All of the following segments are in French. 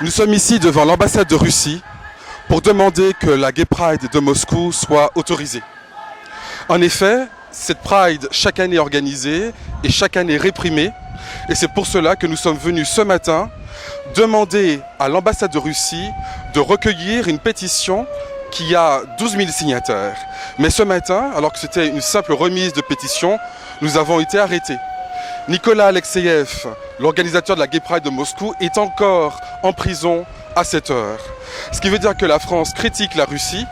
Nous sommes ici devant l'ambassade de Russie pour demander que la Gay Pride de Moscou soit autorisée. En effet, cette Pride chaque année organisée et chaque année réprimée, et c'est pour cela que nous sommes venus ce matin demander à l'ambassade de Russie de recueillir une pétition qui a 12 000 signataires. Mais ce matin, alors que c'était une simple remise de pétition, nous avons été arrêtés. Nicolas Alexeyev, l'organisateur de la Gay Pride de Moscou, est encore en prison à cette heure. Ce qui veut dire que la France critique la Russie,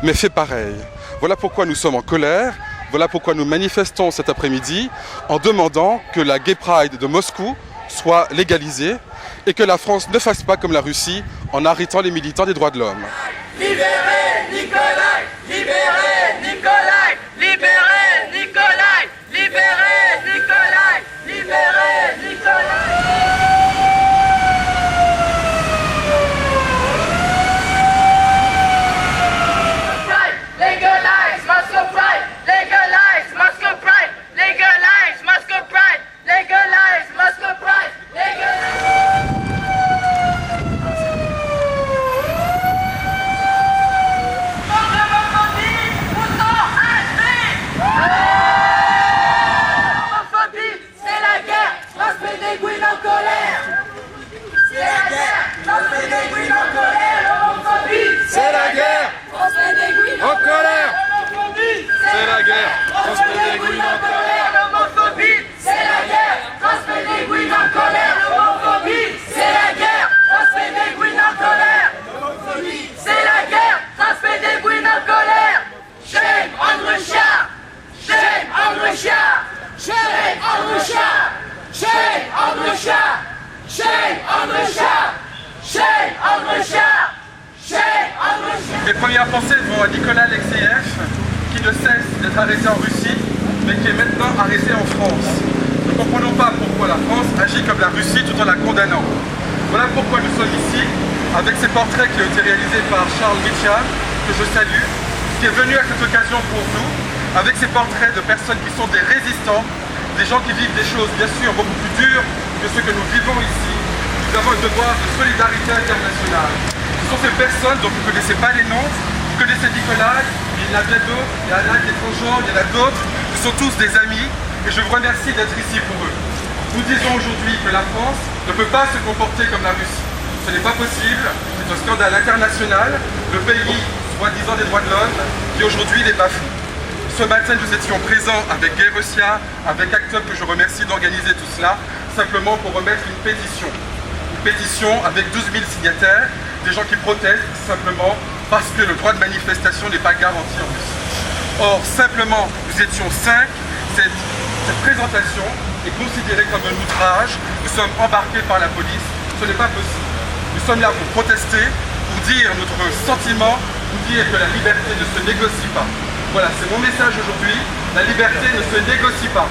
mais fait pareil. Voilà pourquoi nous sommes en colère, voilà pourquoi nous manifestons cet après-midi en demandant que la Gay Pride de Moscou soit légalisée et que la France ne fasse pas comme la Russie en arrêtant les militants des droits de l'homme. Libérez Nicolas! Libérez Nicolas! Libérez Nicolas! Libérez Nicolas! Libérez Nicolas! Legalize Moscow Pride! Legalize Moscow Pride! Legalize Moscow Pride! Legalize Moscow Pride! C'est la guerre! On se met des gouines en colère! C'est la guerre! On se met des gouines en colère! L'homophobie, c'est la guerre! On se met des gouines en colère! L'homophobie, c'est la guerre! On se met des gouines en colère! L'homophobie, c'est la guerre! On se met des gouines en colère! Shame on Russia! Shame on Russia! Shame on Russia! Shame on Russia! Shame on Russia! Shame on Russia! Shame on Russia! Mes premières pensées vont à Nicolas Alexeyev, qui ne cesse d'être arrêté en Russie, mais qui est maintenant arrêté en France. Nous ne comprenons pas pourquoi la France agit comme la Russie tout en la condamnant. Voilà pourquoi nous sommes ici, avec ces portraits qui ont été réalisés par Charles Mitchell, que je salue, qui est venu à cette occasion pour nous, avec ces portraits de personnes qui sont des résistants, des gens qui vivent des choses bien sûr beaucoup plus dures que ce que nous vivons ici. Nous avons un devoir de solidarité internationale. Ce sont ces personnes dont vous ne connaissez pas les noms, vous connaissez Nicolas, il y en a bien d'autres, il y en a qui sont Jean, il y en a d'autres, ce sont tous des amis et je vous remercie d'être ici pour eux. Nous disons aujourd'hui que la France ne peut pas se comporter comme la Russie. Ce n'est pas possible, c'est un scandale international, le pays, soi-disant des droits de l'homme, qui aujourd'hui les bafoue. Ce matin, nous étions présents avec Gay Russia, avec Act Up, que je remercie d'organiser tout cela, simplement pour remettre une pétition. Une pétition avec 12 000 signataires, des gens qui protestent simplement parce que le droit de manifestation n'est pas garanti en Russie. Or, simplement, nous étions 5, cette présentation est considérée comme un outrage, nous sommes embarqués par la police, ce n'est pas possible. Nous sommes là pour protester, pour dire notre sentiment, pour dire que la liberté ne se négocie pas. Voilà, c'est mon message aujourd'hui, la liberté ne se négocie pas.